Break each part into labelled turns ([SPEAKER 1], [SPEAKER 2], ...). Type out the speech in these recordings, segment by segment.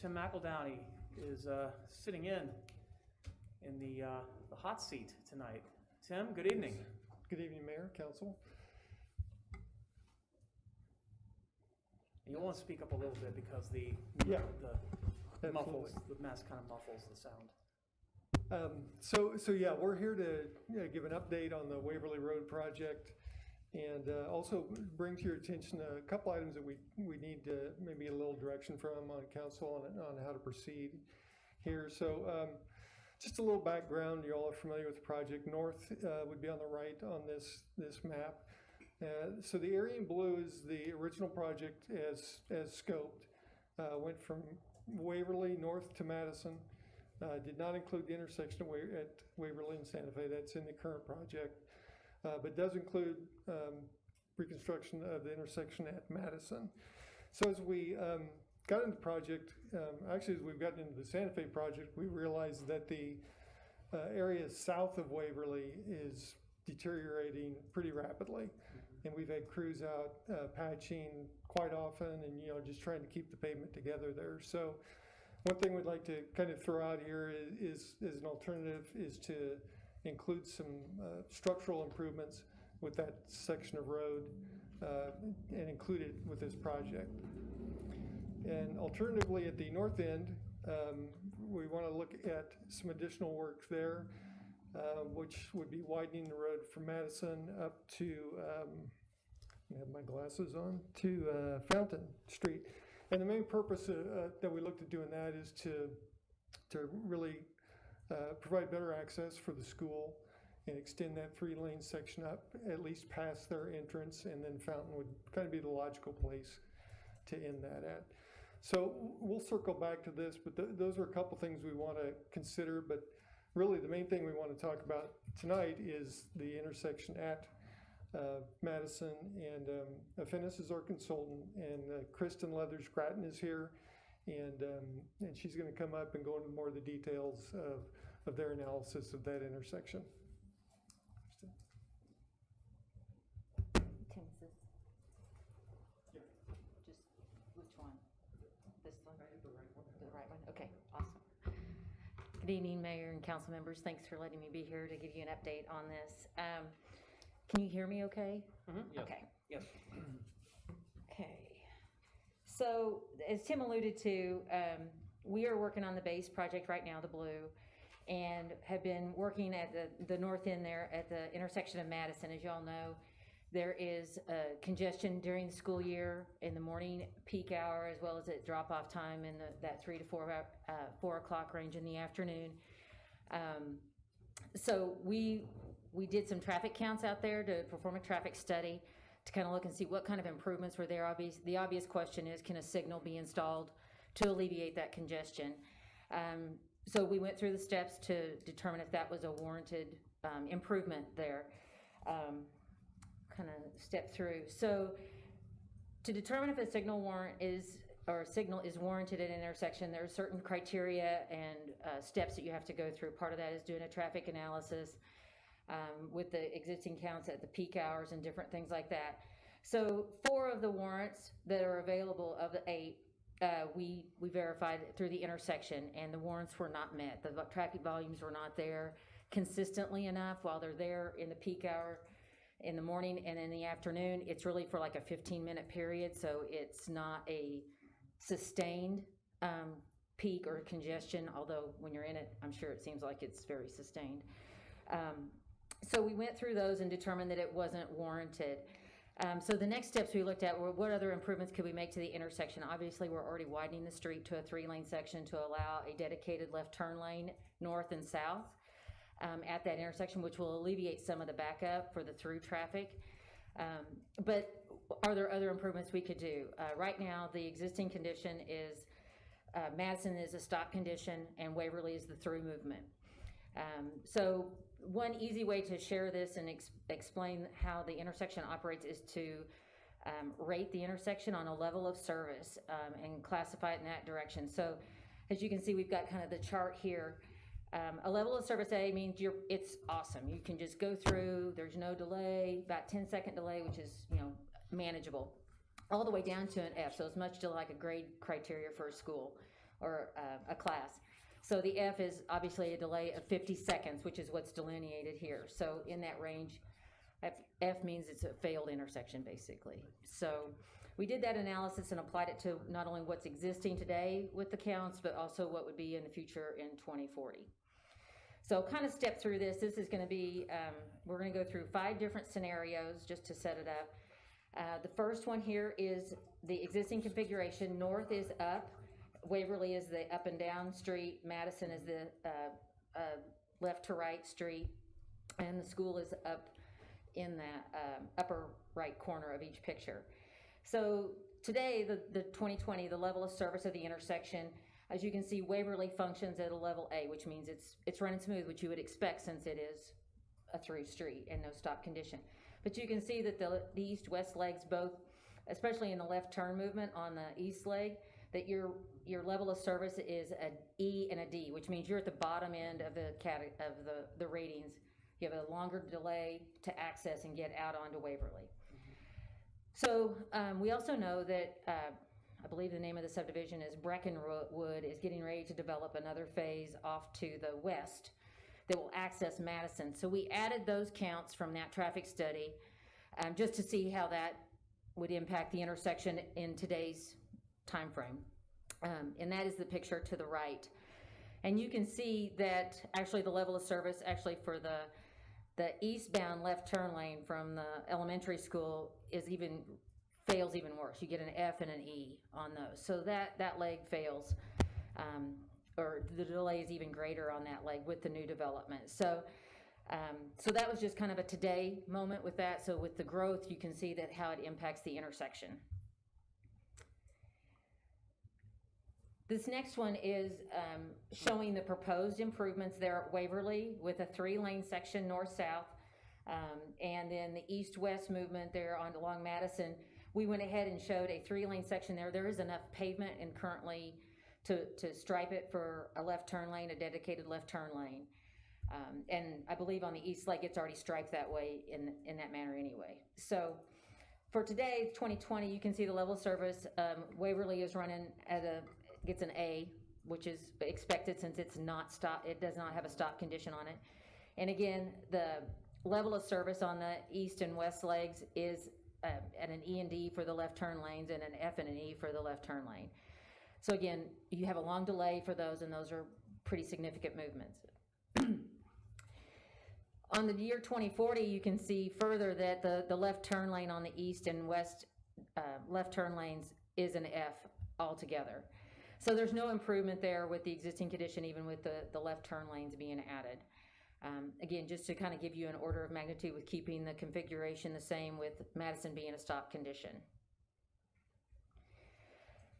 [SPEAKER 1] Tim McEldowney is sitting in the hot seat tonight. Tim, good evening.
[SPEAKER 2] Good evening, Mayor, Council.
[SPEAKER 1] You want to speak up a little bit because the muffles, the mask kind of muffles the sound.
[SPEAKER 2] So yeah, we're here to give an update on the Waverly Road project, and also bring to your attention a couple items that we need to maybe get a little direction from on council on how to proceed here. So just a little background. You all are familiar with the project. North would be on the right on this map. So the area in blue is the original project as scoped. Went from Waverly north to Madison. Did not include the intersection at Waverly and Santa Fe. That's in the current project, but does include reconstruction of the intersection at Madison. So as we got into the project, actually as we've gotten into the Santa Fe project, we realized that the area south of Waverly is deteriorating pretty rapidly. And we've had crews out patching quite often and, just trying to keep the pavement together there. So one thing we'd like to kind of throw out here is an alternative is to include some structural improvements with that section of road and include it with this project. And alternatively, at the north end, we want to look at some additional work there, which would be widening the road from Madison up to, I have my glasses on, to Fountain Street. And the main purpose that we looked at doing that is to really provide better access for the school and extend that 3-lane section up at least past their entrance, and then Fountain would kind of be the logical place to end that at. So we'll circle back to this, but those are a couple things we want to consider. But really the main thing we want to talk about tonight is the intersection at Madison, and Affinis is our consultant, and Kristen Leathers-Grattan is here, and she's going to come up and go into more of the details of their analysis of that intersection.
[SPEAKER 3] Tim, is this?
[SPEAKER 2] Yeah.
[SPEAKER 3] Just which one? This one? The right one? Okay, awesome. Good evening, Mayor and council members. Thanks for letting me be here to give you an update on this. Can you hear me okay?
[SPEAKER 1] Mm-hmm. Yep.
[SPEAKER 3] Okay.
[SPEAKER 1] Yes.
[SPEAKER 3] Okay. So as Tim alluded to, we are working on the base project right now, the blue, and have been working at the north end there at the intersection of Madison. As y'all know, there is congestion during the school year in the morning peak hour, as well as at drop-off time in that 3 to 4 o'clock range in the afternoon. So we did some traffic counts out there to perform a traffic study to kind of look and see what kind of improvements were there. The obvious question is, can a signal be installed to alleviate that congestion? So we went through the steps to determine if that was a warranted improvement there. Kind of step through. So to determine if a signal is warranted at an intersection, there are certain criteria and steps that you have to go through. Part of that is doing a traffic analysis with the existing counts at the peak hours and different things like that. So 4 of the warrants that are available of the 8, we verified through the intersection, and the warrants were not met. The traffic volumes were not there consistently enough while they're there in the peak hour in the morning, and in the afternoon it's really for like a 15-minute period, so it's not a sustained peak or congestion, although when you're in it, I'm sure it seems like it's very sustained. So we went through those and determined that it wasn't warranted. So the next steps we looked at were what other improvements could we make to the intersection. Obviously, we're already widening the street to a 3-lane section to allow a dedicated left turn lane north and south at that intersection, which will alleviate some of the backup for the through traffic. But are there other improvements we could do? Right now, the existing condition is Madison is a stop condition and Waverly is the through movement. So one easy way to share this and explain how the intersection operates is to rate the intersection on a level of service and classify it in that direction. So as you can see, we've got kind of the chart here. A level of service A means it's awesome. You can just go through, there's no delay, about 10-second delay, which is, manageable, all the way down to an F. So it's much to like a grade criteria for a school. or a class. So the F is obviously a delay of 50 seconds, which is what's delineated here. So in that range, F means it's a failed intersection, basically. So we did that analysis and applied it to not only what's existing today with the counts, but also what would be in the future in 2040. So kind of step through this. This is going to be, we're going to go through 5 different scenarios just to set it up. The first one here is the existing configuration. North is up. Waverly is the up and down street. Madison is the left to right street. And the school is up in that upper right corner of each picture. So today, the 2020, the level of service of the intersection, as you can see, Waverly functions at a level A, which means it's running smooth, which you would expect since it is a through street and no stop condition. But you can see that the east-west legs both, especially in the left turn movement on the east leg, that your level of service is an E and a D, which means you're at the bottom end of the ratings. You have a longer delay to access and get out onto Waverly. So we also know that I believe the name of the subdivision is Breckenwood is getting ready to develop another phase off to the west that will access Madison. So we added those counts from that traffic study just to see how that would impact the intersection in today's time frame. And that is the picture to the right. And you can see that actually the level of service actually for the eastbound left turn lane from the elementary school fails even worse. You get an F and an E on those. So that leg fails, or the delay is even greater on that leg with the new development. So that was just kind of a today moment with that. So with the growth, you can see that how it impacts the intersection. This next one is showing the proposed improvements there at Waverly with a 3-lane section north-south, and then the east-west movement there along Madison. We went ahead and showed a 3-lane section there. There is enough pavement and currently to stripe it for a left turn lane, a dedicated left turn lane. And I believe on the east leg it's already striped that way in that manner anyway. So for today, 2020, you can see the level of service. Waverly is running gets an A, which is expected since it's not stop. It does not have a stop condition on it. And again, the level of service on the east and west legs is at an E and D for the left turn lanes and an F and an E for the left turn lane. So again, you have a long delay for those, and those are pretty significant movements. On the year 2040, you can see further that the left turn lane on the east and west left turn lanes is an F altogether. So there's no improvement there with the existing condition, even with the left turn lanes being added. Again, just to kind of give you an order of magnitude with keeping the configuration the same with Madison being a stop condition.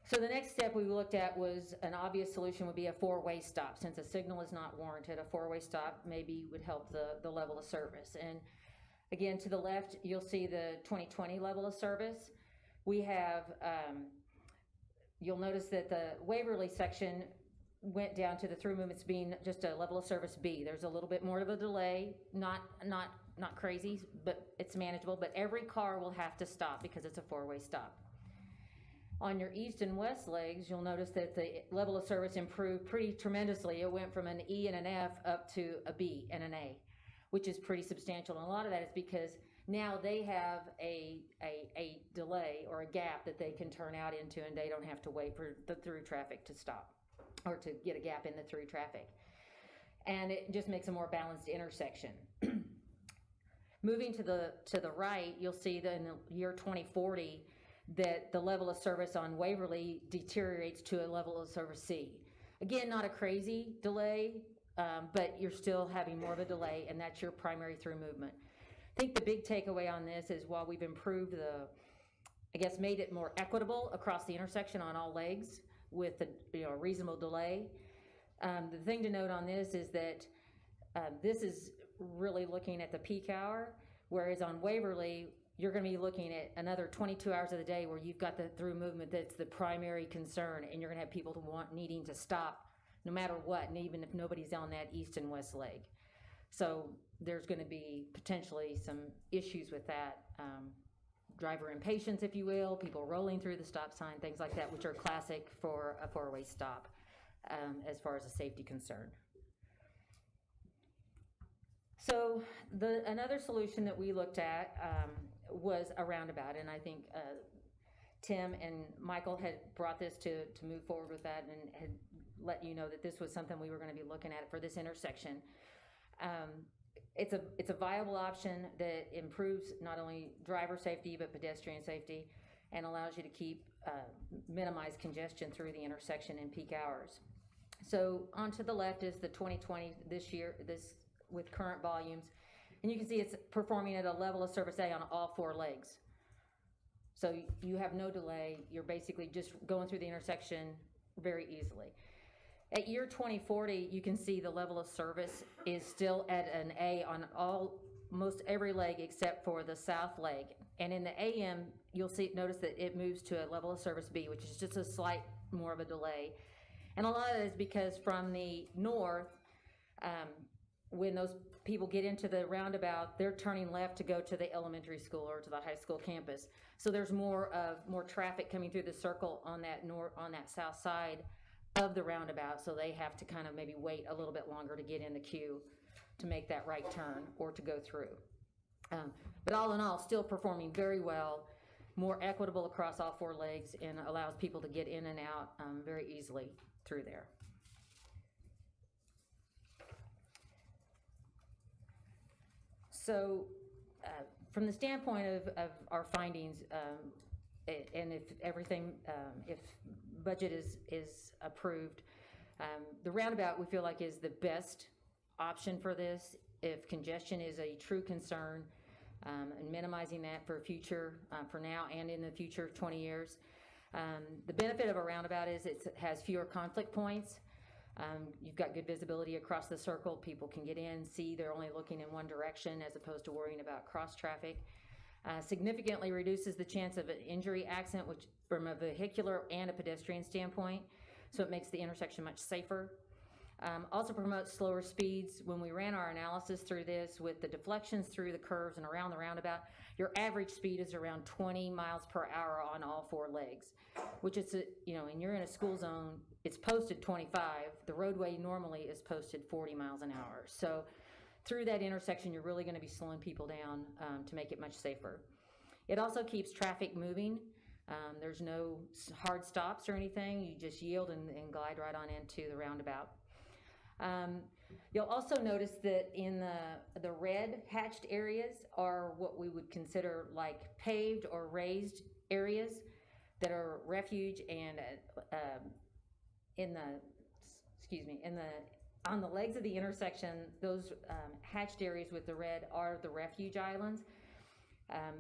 [SPEAKER 3] So the next step we looked at was an obvious solution would be a 4-way stop. Since a signal is not warranted, a 4-way stop maybe would help the level of service. And again, to the left, you'll see the 2020 level of service. We have, you'll notice that the Waverly section went down to the through movements being just a level of service B. There's a little bit more of a delay, not crazy, but it's manageable, but every car will have to stop because it's a 4-way stop. On your east and west legs, you'll notice that the level of service improved pretty tremendously. It went from an E and an F up to a B and an A, which is pretty substantial. And a lot of that is because now they have a delay or a gap that they can turn out into, and they don't have to wait for the through traffic to stop or to get a gap in the through traffic. And it just makes a more balanced intersection. Moving to the right, you'll see that in the year 2040, that the level of service on Waverly deteriorates to a level of service C. Again, not a crazy delay, but you're still having more of a delay, and that's your primary through movement. I think the big takeaway on this is while we've improved made it more equitable across the intersection on all legs with a reasonable delay, the thing to note on this is that this is really looking at the peak hour, whereas on Waverly, you're going to be looking at another 22 hours of the day where you've got the through movement that's the primary concern, and you're going to have people needing to stop no matter what, and even if nobody's on that east and west leg. So there's going to be potentially some issues with that. Driver impatience, if you will, people rolling through the stop sign, things like that, which are classic for a 4-way stop. as far as a safety concern. So another solution that we looked at was a roundabout, and I think Tim and Michael had brought this to move forward with that and had let you know that this was something we were going to be looking at for this intersection. It's a viable option that improves not only driver safety but pedestrian safety and allows you to minimize congestion through the intersection in peak hours. So on to the left is the 2020 this with current volumes, and you can see it's performing at a level of service A on all 4 legs. So you have no delay. You're basically just going through the intersection very easily. At year 2040, you can see the level of service is still at an A on almost every leg except for the south leg. And in the AM, you'll notice that it moves to a level of service B, which is just a slight more of a delay. And a lot of it is because from the north, when those people get into the roundabout, they're turning left to go to the elementary school or to the high school campus. So there's more traffic coming through the circle on that south side of the roundabout. So they have to kind of maybe wait a little bit longer to get in the queue to make that right turn or to go through. But all in all, still performing very well, more equitable across all 4 legs, and allows people to get in and out very easily through there. So from the standpoint of our findings, and if everything, if budget is approved, the roundabout we feel like is the best option for this if congestion is a true concern, and minimizing that for now and in the future 20 years. The benefit of a roundabout is it has fewer conflict points. You've got good visibility across the circle. People can get in, see they're only looking in one direction as opposed to worrying about cross traffic. Significantly reduces the chance of an injury accident, which from a vehicular and a pedestrian standpoint, so it makes the intersection much safer. Also promotes slower speeds. When we ran our analysis through this with the deflections through the curves and around the roundabout, your average speed is around 20 miles per hour on all 4 legs, which is, and you're in a school zone, it's posted 25. The roadway normally is posted 40 miles an hour. So through that intersection, you're really going to be slowing people down to make it much safer. It also keeps traffic moving. There's no hard stops or anything. You just yield and glide right on into the roundabout. You'll also notice that in the red hatched areas are what we would consider like paved or raised areas that are refuge, and on the legs of the intersection, those hatched areas with the red are the refuge islands.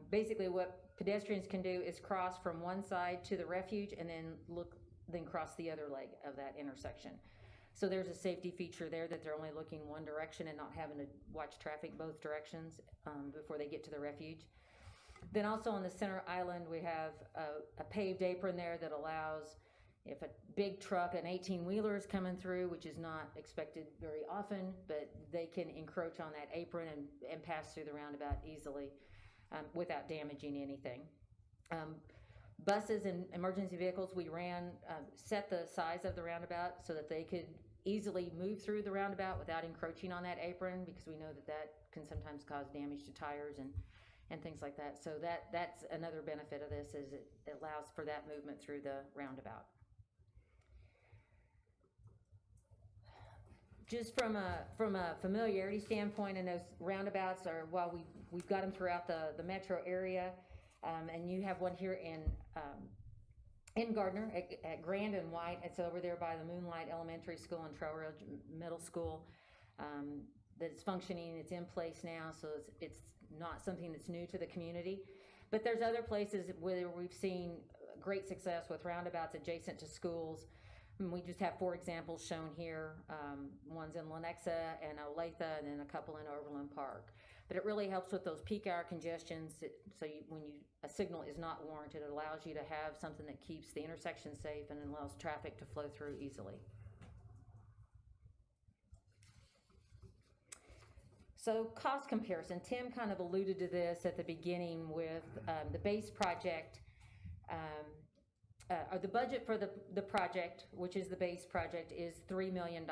[SPEAKER 3] Basically what pedestrians can do is cross from one side to the refuge and then cross the other leg of that intersection. So there's a safety feature there that they're only looking one direction and not having to watch traffic both directions before they get to the refuge. Then also on the center island, we have a paved apron there that allows, if a big truck, an 18-wheeler is coming through, which is not expected very often, but they can encroach on that apron and pass through the roundabout easily without damaging anything. Buses and emergency vehicles, we set the size of the roundabout so that they could easily move through the roundabout without encroaching on that apron, because we know that can sometimes cause damage to tires and things like that. So that's another benefit of this, is it allows for that movement through the roundabout. Just from a familiarity standpoint, and those roundabouts are, while we've got them throughout the metro area, and you have one here in Gardner at Grand and White. It's over there by the Moonlight Elementary School and Trail Ridge Middle School. That's functioning. It's in place now, so it's not something that's new to the community. But there's other places where we've seen great success with roundabouts adjacent to schools. And we just have 4 examples shown here. One's in Lenexa and Olathe, and then a couple in Overland Park. But it really helps with those peak hour congestions. So when a signal is not warranted, it allows you to have something that keeps the intersection safe and allows traffic to flow through easily. So cost comparison, Tim kind of alluded to this at the beginning with the base project the budget for the project, which is the base project, is $3 million.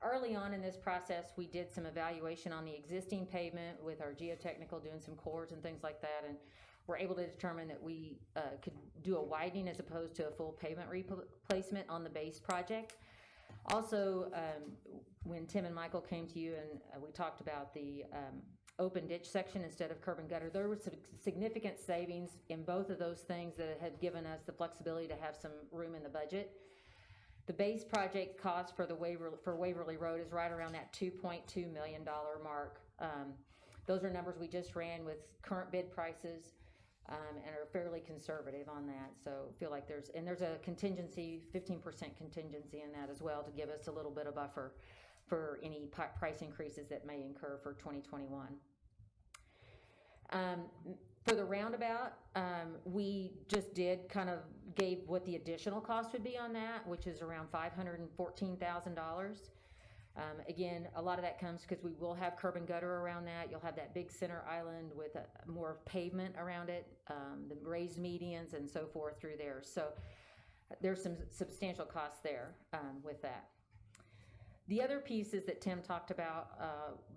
[SPEAKER 3] Early on in this process, we did some evaluation on the existing pavement with our geotechnical, doing some cores and things like that, and we're able to determine that we could do a widening as opposed to a full pavement replacement on the base project. Also, when Tim and Michael came to you and we talked about the open ditch section instead of curb and gutter, there was some significant savings in both of those things that have given us the flexibility to have some room in the budget. The base project cost for Waverly Road is right around that $2.2 million mark. Those are numbers we just ran with current bid prices and are fairly conservative on that. So feel like there's a contingency, 15% contingency in that as well, to give us a little bit of buffer for any price increases that may incur for 2021. For the roundabout, we just gave what the additional cost would be on that, which is around $514,000. Again, a lot of that comes because we will have curb and gutter around that. You'll have that big center island with more pavement around it, the raised medians and so forth through there. So there's some substantial costs there with that. The other pieces that Tim talked about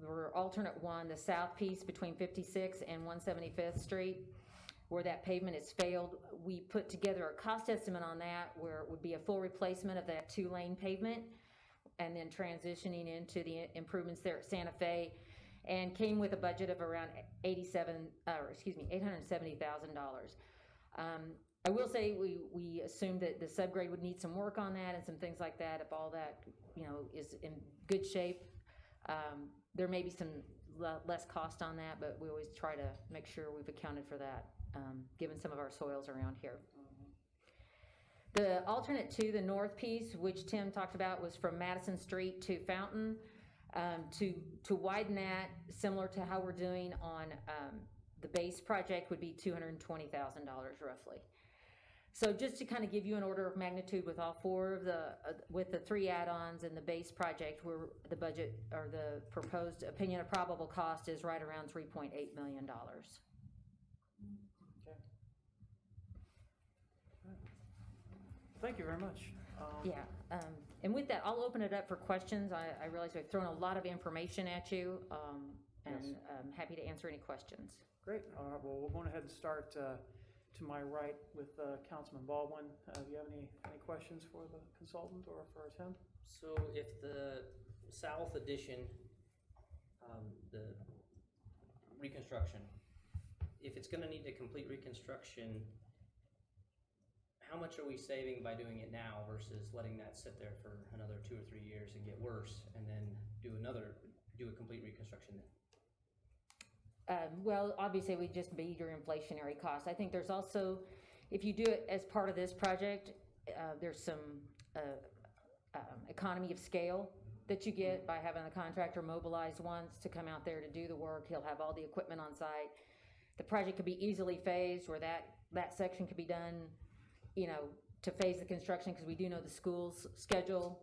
[SPEAKER 3] were alternate one, the south piece between 56th and 175th Street, where that pavement has failed. We put together a cost estimate on that where it would be a full replacement of that 2-lane pavement and then transitioning into the improvements there at Santa Fe, and came with a budget of around $870,000. I will say we assumed that the subgrade would need some work on that and some things like that. If all that is in good shape, there may be some less cost on that, but we always try to make sure we've accounted for that, given some of our soils around here. The alternate to the north piece, which Tim talked about, was from Madison Street to Fountain. To widen that, similar to how we're doing on the base project, would be $220,000 roughly. So just to kind of give you an order of magnitude with all four of with the 3 add-ons and the base project, where the budget or the proposed opinion of probable cost is right around $3.8 million.
[SPEAKER 1] Okay. Thank you very much.
[SPEAKER 3] And with that, I'll open it up for questions. I realize I've thrown a lot of information at you, and
[SPEAKER 1] Yes.
[SPEAKER 3] I'm happy to answer any questions.
[SPEAKER 1] Great. All right. Well, we'll go ahead and start to my right with Councilman Baldwin. Do you have any questions for the consultant or for Tim?
[SPEAKER 4] So if the south addition, the reconstruction, if it's going to need a complete reconstruction, how much are we saving by doing it now versus letting that sit there for another 2 or 3 years and get worse, and then do a complete reconstruction then?
[SPEAKER 3] Well, obviously, we just beat your inflationary costs. I think there's also, if you do it as part of this project, there's some economy of scale that you get by having the contractor mobilized once to come out there to do the work. He'll have all the equipment on site. The project could be easily phased, where that section could be done, to phase the construction, because we do know the school's schedule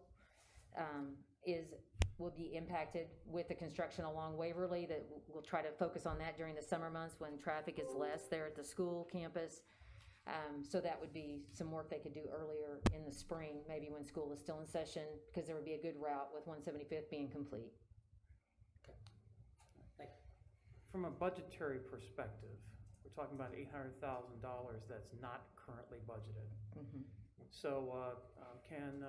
[SPEAKER 3] will be impacted with the construction along Waverly. That we'll try to focus on that during the summer months when traffic is less there at the school campus. So that would be some work they could do earlier in the spring, maybe when school is still in session, because there would be a good route with 175th being complete.
[SPEAKER 4] Okay. Thank you.
[SPEAKER 1] From a budgetary perspective, we're talking about $800,000 that's not currently budgeted.
[SPEAKER 3] Mm-hmm.
[SPEAKER 1] So Tim,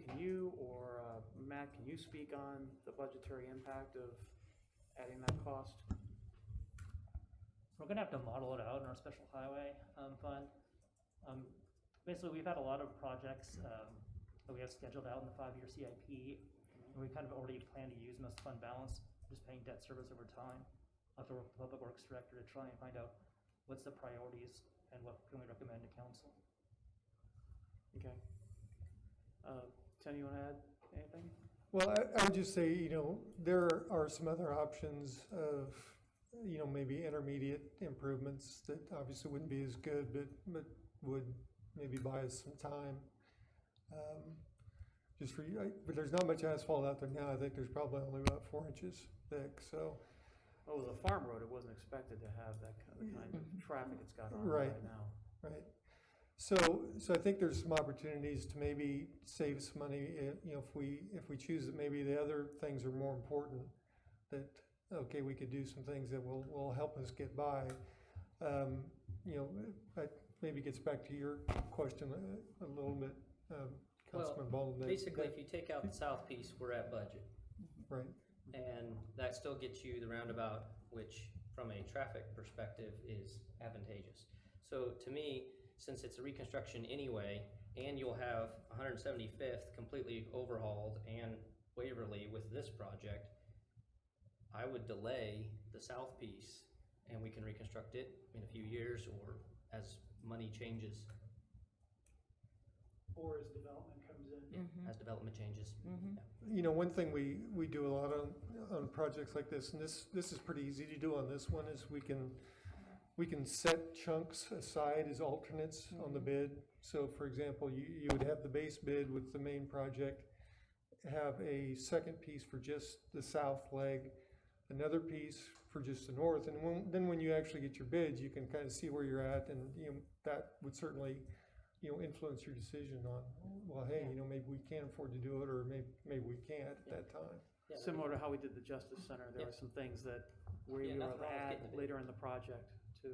[SPEAKER 1] can you or Matt, can you speak on the budgetary impact of adding that cost?
[SPEAKER 5] We're gonna have to model it out in our special highway fund. Basically, we've had a lot of projects that we have scheduled out in the 5-year CIP, and we kind of already plan to use most fund balance, just paying debt service over time. I'll have to work with the Public Works Director to try and find out what's the priorities and what can we recommend to council.
[SPEAKER 1] Okay. Tim, you want to add anything?
[SPEAKER 2] Well, I would just say, there are some other options of, maybe intermediate improvements that obviously wouldn't be as good, but would maybe buy us some time. But there's not much asphalt out there now. I think there's probably only about 4 inches thick, so.
[SPEAKER 1] Oh, it was a farm road. It wasn't expected to have that kind of traffic it's got on
[SPEAKER 2] Right.
[SPEAKER 1] right now.
[SPEAKER 2] Right. So I think there's some opportunities to maybe save some money, you know, if we choose that maybe the other things are more important, that, okay, we could do some things that will help us get by. You know, that maybe gets back to your question a little bit, Councilman Baldwin.
[SPEAKER 4] Basically, if you take out the south piece, we're at budget.
[SPEAKER 2] Right.
[SPEAKER 4] And that still gets you the roundabout, which from a traffic perspective is advantageous. So to me, since it's a reconstruction anyway, and you'll have 175th completely overhauled and Waverly with this project, I would delay the south piece and we can reconstruct it in a few years or as money changes.
[SPEAKER 1] Or as development comes in.
[SPEAKER 4] As development changes. Yeah.
[SPEAKER 2] You know, one thing we do a lot on projects like this, and this is pretty easy to do on this one, is we can set chunks aside as alternates on the bid. So for example, you would have the base bid with the main project, have a second piece for just the south leg, another piece for just the north, and then when you actually get your bids, you can kind of see where you're at, and you know, that would certainly, you know, influence your decision on, well, hey, you know, maybe we can afford to do it, or maybe we can't at that time.
[SPEAKER 4] Yeah.
[SPEAKER 1] Similar to how we did the Justice Center, there were some things that we were able to add later in the project to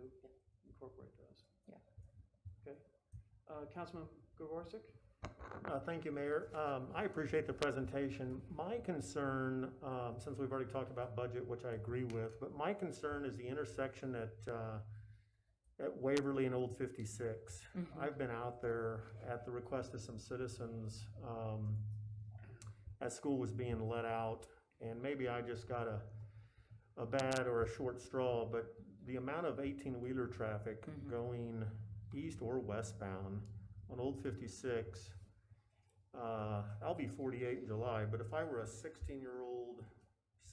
[SPEAKER 1] incorporate those.
[SPEAKER 3] Yeah.
[SPEAKER 1] Okay. Councilman Gogorsek?
[SPEAKER 6] Thank you, Mayor. I appreciate the presentation. My concern, since we've already talked about budget, which I agree with, but my concern is the intersection at Waverly and Old 56. I've been out there at the request of some citizens as school was being let out, and maybe I just got a bad or a short straw, but the amount of 18-wheeler traffic going east or westbound on Old 56, I'll be 48 in July, but if I were a 16-year-old,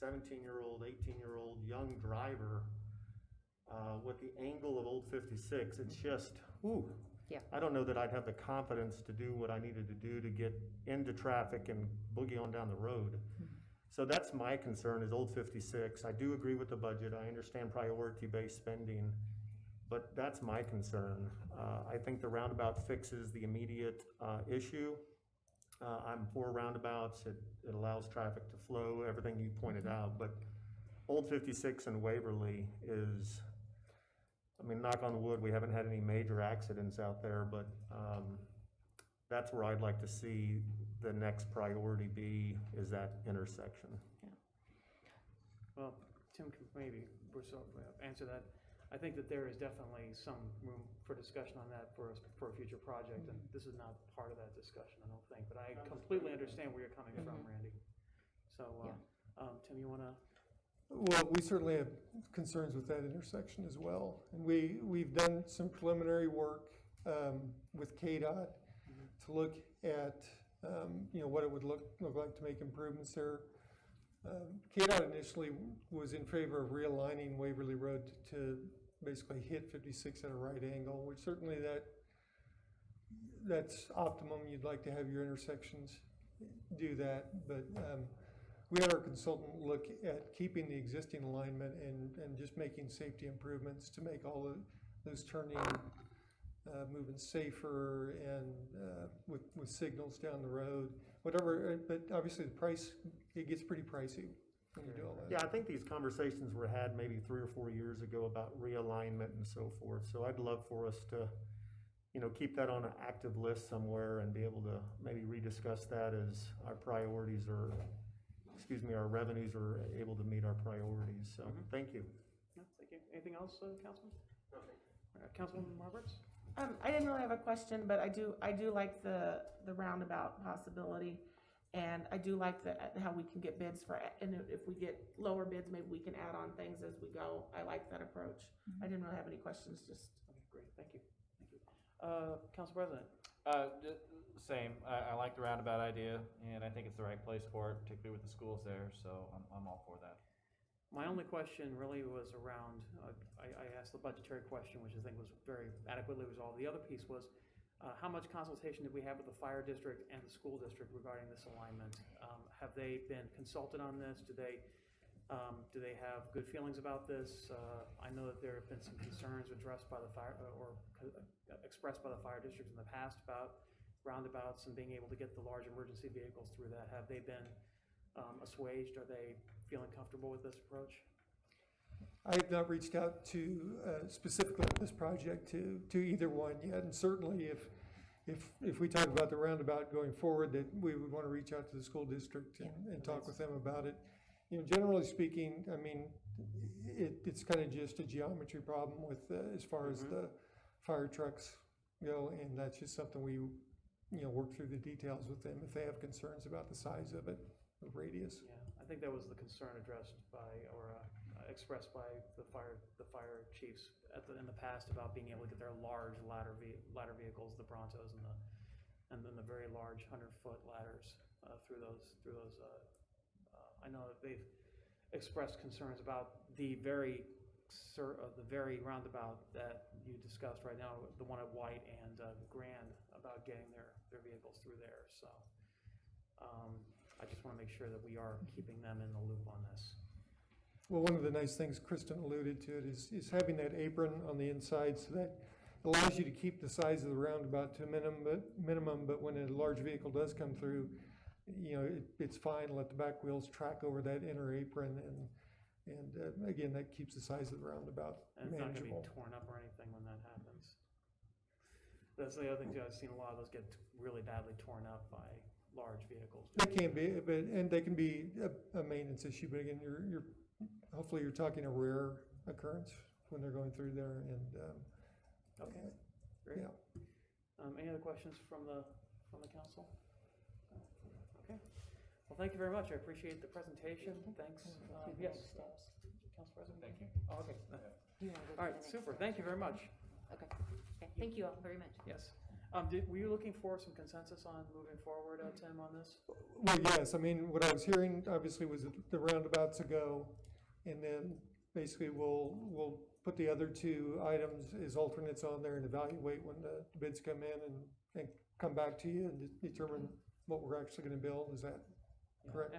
[SPEAKER 6] 17-year-old, 18-year-old young driver with the angle of Old 56, it's just, ooh.
[SPEAKER 3] Yeah.
[SPEAKER 6] I don't know that I'd have the confidence to do what I needed to do to get into traffic and boogie on down the road. So that's my concern, is Old 56. I do agree with the budget. I understand priority-based spending, but that's my concern. I think the roundabout fixes the immediate issue. I'm for roundabouts. It allows traffic to flow, everything you pointed out, but Old 56 and Waverly is, I mean, knock on wood, we haven't had any major accidents out there, but that's where I'd like to see the next priority be, is that intersection.
[SPEAKER 1] Well, Tim can maybe answer that. I think that there is definitely some room for discussion on that for a future project, and this is not part of that discussion, I don't think, but I completely understand where you're coming from, Randy. So, Tim, you wanna?
[SPEAKER 2] Well, we certainly have concerns with that intersection as well. And we've done some preliminary work with KDOT to look at, you know, what it would look like to make improvements there. KDOT initially was in favor of realigning Waverly Road to basically hit 56 at a right angle, which certainly that's optimum. You'd like to have your intersections do that, but we had our consultant look at keeping the existing alignment and just making safety improvements to make all those turning moving safer and with signals down the road, whatever. But obviously the price, it gets pretty pricey when you do all that.
[SPEAKER 6] Yeah, I think these conversations were had maybe 3 or 4 years ago about realignment and so forth. So I'd love for us to, you know, keep that on an active list somewhere and be able to maybe rediscuss that as our priorities are, our revenues are able to meet our priorities. So thank you.
[SPEAKER 1] No, thank you. Anything else, Councilman? Councilwoman Roberts?
[SPEAKER 7] I didn't really have a question, but I do like the roundabout possibility, and I do like how we can get bids for, and if we get lower bids, maybe we can add on things as we go. I like that approach. I didn't really have any questions, just.
[SPEAKER 1] Okay, great, thank you. Thank you. Council President?
[SPEAKER 8] Same. I like the roundabout idea, and I think it's the right place for it, particularly with the schools there, so I'm all for that.
[SPEAKER 1] My only question really was around, I asked the budgetary question, which I think was very adequately resolved. The other piece was, how much consultation did we have with the fire district and the school district regarding this alignment? Have they been consulted on this? Do they Do they have good feelings about this? I know that there have been some concerns addressed by the fire, expressed by the fire district in the past about roundabouts and being able to get the large emergency vehicles through that. Have they been assuaged? Are they feeling comfortable with this approach?
[SPEAKER 2] I have not reached out to, specifically on this project to either one yet, and certainly if we talk about the roundabout going forward, that we would want to reach out to the school district and talk with them about it. You know, generally speaking, I mean, it's kind of just a geometry problem with, as far as the fire trucks go, and that's just something we, you know, work through the details with them if they have concerns about the size of it, the radius.
[SPEAKER 1] Yeah, I think that was the concern addressed by, or expressed by the fire chiefs in the past about being able to get their large ladder vehicles, the Brontos and then the very large 100-foot ladders through those. I know that they've expressed concerns about the very roundabout that you discussed right now, the one at White and Grand, about getting their vehicles through there. So I just want to make sure that we are keeping them in the loop on this.
[SPEAKER 2] Well, one of the nice things Kristen alluded to it is having that apron on the inside, so that allows you to keep the size of the roundabout to a minimum, but when a large vehicle does come through, you know, it's fine, let the back wheels track over that inner apron, and again, that keeps the size of the roundabout
[SPEAKER 1] And it's not going to
[SPEAKER 2] manageable.
[SPEAKER 1] be torn up or anything when that happens. That's the other thing too, I've seen a lot of those get really badly torn up by large vehicles.
[SPEAKER 2] They can be, and they can be a maintenance issue, but again, you're hopefully you're talking a rare occurrence when they're going through there, and
[SPEAKER 1] Okay, great.
[SPEAKER 2] yeah.
[SPEAKER 1] Any other questions from the council? Okay. Well, thank you very much. I appreciate the presentation. Thanks. Yes. Council President? Thank you. Oh, okay.
[SPEAKER 3] You wanna go to
[SPEAKER 1] All right,
[SPEAKER 3] the next
[SPEAKER 1] super.
[SPEAKER 3] slide?
[SPEAKER 1] Thank you very much.
[SPEAKER 3] Okay, thank you all very much.
[SPEAKER 1] Yes. Were you looking for some consensus on moving forward, Tim, on this?
[SPEAKER 2] Well, yes, I mean, what I was hearing obviously was that the roundabouts a go, and then basically we'll put the other two items as alternates on there and evaluate when the bids come in and come back to you and determine what we're actually gonna build. Is that correct?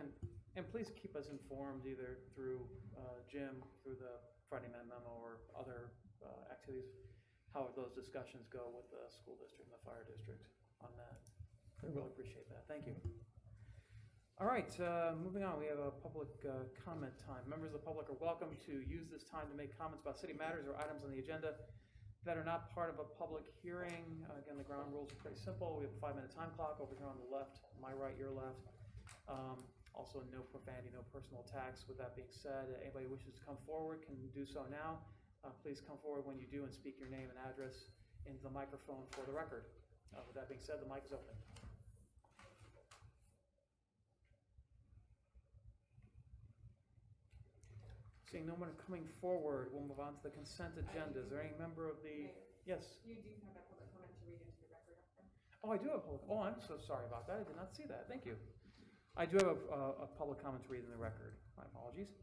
[SPEAKER 1] And please keep us informed either through Jim, through the Friday night memo, or other activities, how those discussions go with the school district and the fire district on that. I really appreciate that. Thank you. All right, moving on, we have a public comment time. Members of the public are welcome to use this time to make comments about city matters or items on the agenda that are not part of a public hearing. Again, the ground rules are pretty simple. We have a 5-minute time clock over here on the left, my right, your left. Also, no profanity, no personal attacks. With that being said, anybody who wishes to come forward can do so now. Please come forward when you do and speak your name and address into the microphone for the record. With that being said, the mic is open. Seeing no one coming forward, we'll move on to the consent agenda. Is there any member of the, yes?
[SPEAKER 9] You do have that public comment to read into the record up there.
[SPEAKER 1] Oh, I do have public, oh, I'm so sorry about that. I did not see that. Thank you. I do have a public comment to read in the record. My apologies.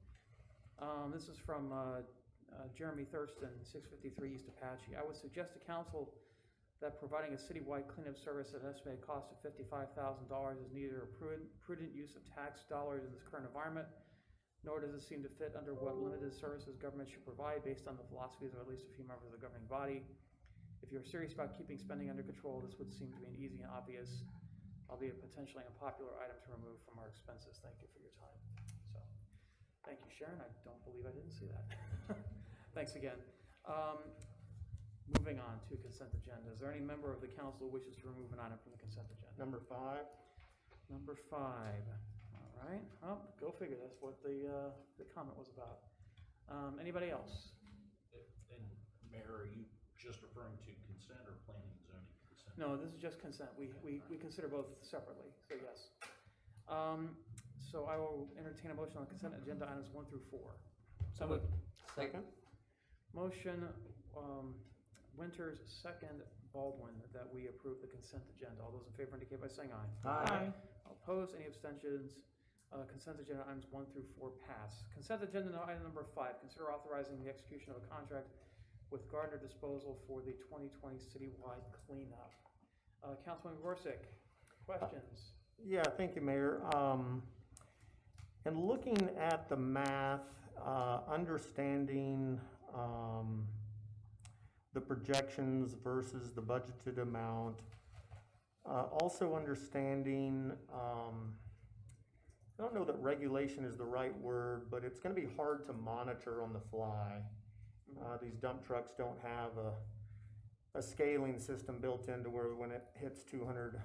[SPEAKER 1] This is from Jeremy Thurston, 653 East Apache. I would suggest to council that providing a citywide cleanup service at an estimated cost of $55,000 is neither a prudent use of tax dollars in this current environment, nor does it seem to fit under what limited services government should provide based on the philosophies of at least a few members of the governing body. If you're serious about keeping spending under control, this would seem to be an easy and obvious, albeit potentially unpopular item to remove from our expenses. Thank you for your time. So, thank you, Sharon. I don't believe I didn't see that. Thanks again. Moving on to consent agenda. Is there any member of the council who wishes to remove an item from the consent agenda?
[SPEAKER 6] Number 5.
[SPEAKER 1] Number 5. All right. Well, go figure. That's what the comment was about. Anybody else?
[SPEAKER 10] And Mayor, are you just referring to consent or planning and zoning consent?
[SPEAKER 1] No, this is just consent. We consider both separately, so yes. So I will entertain a motion on consent agenda items 1 through 4.
[SPEAKER 4] So moved.
[SPEAKER 6] Second?
[SPEAKER 1] Motion, Winters, second, Baldwin, that we approve the consent agenda. All those in favor indicate by saying aye.
[SPEAKER 6] Aye.
[SPEAKER 1] All opposed, any abstentions? Consent agenda items 1 through 4 pass. Consent agenda item number 5, consider authorizing the execution of a contract with Gardner Disposal for the 2020 citywide cleanup. Councilman Gorsick, questions?
[SPEAKER 6] Yeah, thank you, Mayor. And looking at the math, understanding the projections versus the budgeted amount, also understanding, I don't know that regulation is the right word, but it's gonna be hard to monitor on the fly. These dump trucks don't have a scaling system built into where when it hits 200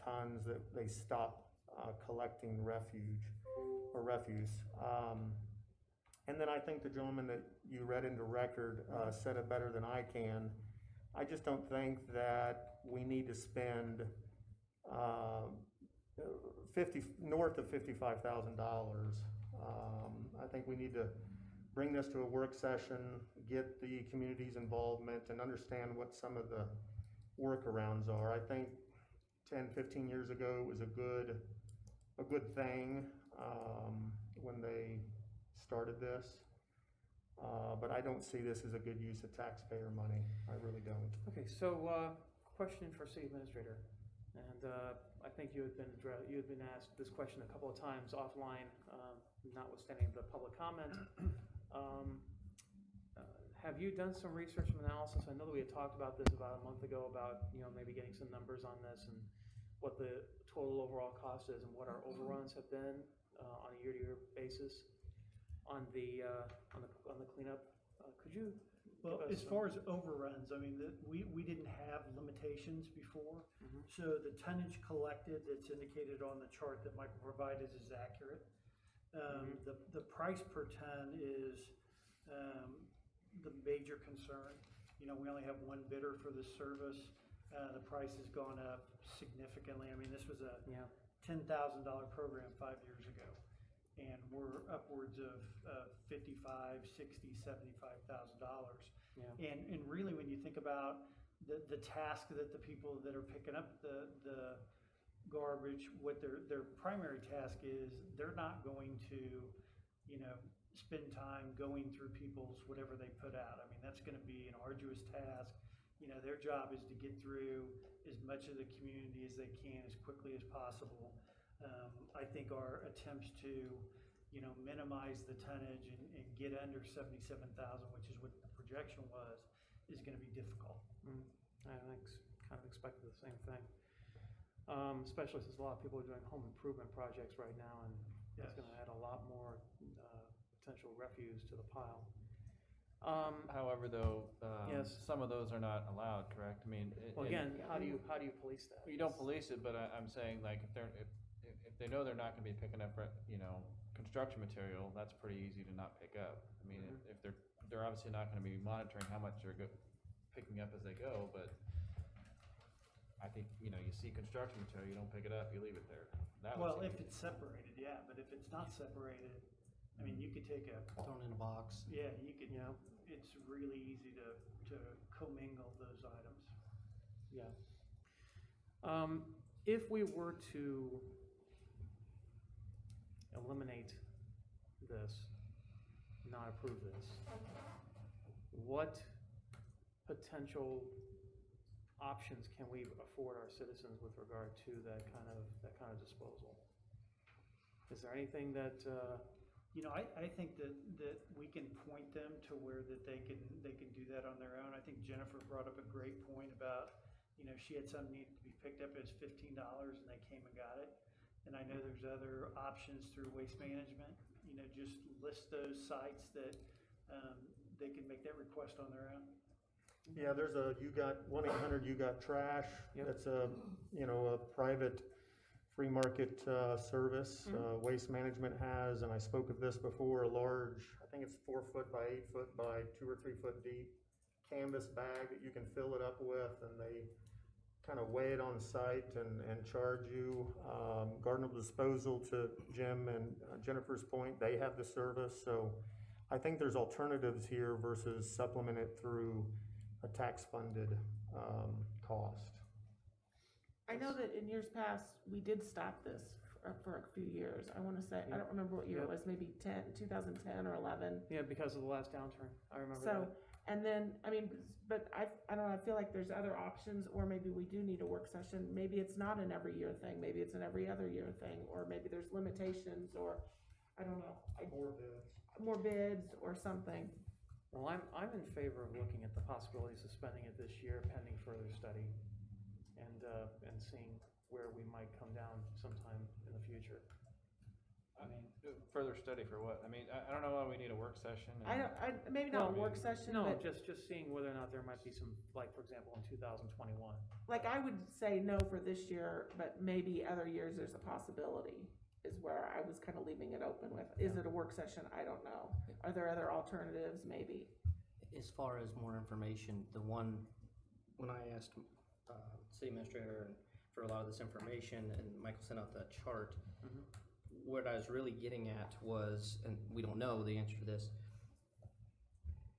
[SPEAKER 6] tons that they stop collecting refuse. And then I think the gentleman that you read into record said it better than I can. I just don't think that we need to spend north of $55,000. I think we need to bring this to a work session, get the community's involvement, and understand what some of the workarounds are. I think 10, 15 years ago was a good thing when they started this. But I don't see this as a good use of taxpayer money. I really don't.
[SPEAKER 1] Okay, so, question for city administrator. And, I think you had been asked this question a couple of times offline, notwithstanding the public comment. Have you done some research and analysis? I know that we had talked about this about a month ago about, maybe getting some numbers on this and what the total overall cost is and what our overruns have been, on a year-to-year basis on the cleanup. Could you?
[SPEAKER 11] Well, as far as overruns, I mean, we didn't have limitations before. So the tonnage collected that's indicated on the chart that Michael provided is accurate. The price per ton is the major concern. We only have one bidder for this service. The price has gone up significantly. I mean, this was a $10,000 program 5 years ago. And we're upwards of $55,000, $60,000, $75,000. And really, when you think about the task that the people that are picking up the garbage, what their primary task is, they're not going to, spend time going through people's whatever they put out. I mean, that's going to be an arduous task. Their job is to get through as much of the community as they can as quickly as possible. I think our attempts to, minimize the tonnage and get under 77,000, which is what the projection was, is going to be difficult.
[SPEAKER 1] I kind of expected the same thing. Especially since a lot of people are doing home improvement projects right now, and that's going to add a lot more potential refuse to the pile.
[SPEAKER 8] However, though,
[SPEAKER 1] Yes.
[SPEAKER 8] some of those are not allowed, correct? I mean,
[SPEAKER 1] Well, again, how do you police that?
[SPEAKER 8] you don't police it, but I'm saying, like, if they know they're not going to be picking up, construction material, that's pretty easy to not pick up. I mean, if they're obviously not going to be monitoring how much they're picking up as they go, but I think, you see construction material, you don't pick it up, you leave it there.
[SPEAKER 11] Well, if it's separated, yeah, but if it's not separated, I mean, you could take
[SPEAKER 4] Thrown in a box.
[SPEAKER 11] yeah, you could, it's really easy to commingle those items.
[SPEAKER 1] Yeah. If we were to eliminate this, not approve this, what potential options can we afford our citizens with regard to that kind of disposal? Is there anything that,
[SPEAKER 11] I think that we can point them to where that they can do that on their own. I think Jennifer brought up a great point about, she had something needed to be picked up as $15 and they came and got it. And I know there's other options through waste management, just list those sites that they can make that request on their own.
[SPEAKER 6] Yeah, there's a 1-800 You Got Trash.
[SPEAKER 1] Yep.
[SPEAKER 6] That's a private free market service. Waste Management has, and I spoke of this before, a large, I think it's 4 foot by 8 foot by 2 or 3 foot deep canvas bag that you can fill it up with, and they kind of weigh it on site and charge you. Garden Disposal, to Jim and Jennifer's point, they have the service. So I think there's alternatives here versus supplement it through a tax-funded cost.
[SPEAKER 7] I know that in years past, we did stop this for a few years. I want to say, I don't remember what year it was, maybe 2010 or 11.
[SPEAKER 1] yeah, because of the last downturn, I remember
[SPEAKER 7] So,
[SPEAKER 1] that.
[SPEAKER 7] and then, but I don't know, I feel like there's other options, or maybe we do need a work session. Maybe it's not an every year thing, maybe it's an every other year thing, or maybe there's limitations, or I don't know,
[SPEAKER 2] More bids.
[SPEAKER 7] more bids or something.
[SPEAKER 1] Well, I'm in favor of looking at the possibility of suspending it this year pending further study and seeing where we might come down sometime in the future.
[SPEAKER 8] I mean, further study for what? I mean, I don't know why we need a work session.
[SPEAKER 7] I don't, maybe not a
[SPEAKER 1] Well,
[SPEAKER 7] work session,
[SPEAKER 1] No,
[SPEAKER 7] but
[SPEAKER 1] just seeing whether or not there might be some, like, for example, in 2021.
[SPEAKER 7] like I would say no for this year, but maybe other years there's a possibility, is where I was kind of leaving it open with. Is it a work session? I don't know. Are there other alternatives? Maybe.
[SPEAKER 4] As far as more information, when I asked, city administrator for a lot of this information, and Michael sent out that chart, what I was really getting at was, and we don't know the answer to this,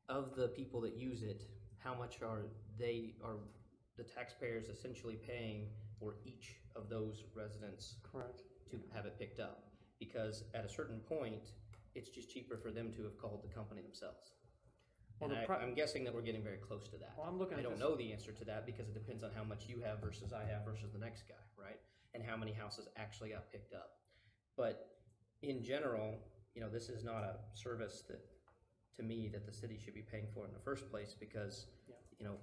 [SPEAKER 4] of the people that use it, how much are the taxpayers essentially paying for each of those residents
[SPEAKER 1] Correct.
[SPEAKER 4] to have it picked up? Because at a certain point, it's just cheaper for them to have called the company themselves.
[SPEAKER 1] Well,
[SPEAKER 4] And
[SPEAKER 1] the
[SPEAKER 4] I'm guessing that we're getting very close to that.
[SPEAKER 1] Well, I'm looking
[SPEAKER 4] I
[SPEAKER 1] at
[SPEAKER 4] don't
[SPEAKER 1] this-
[SPEAKER 4] know the answer to that because it depends on how much you have versus I have versus the next guy, right? And how many houses actually got picked up. But in general, this is not a service that, to me, that the city should be paying for in the first place because, Steve's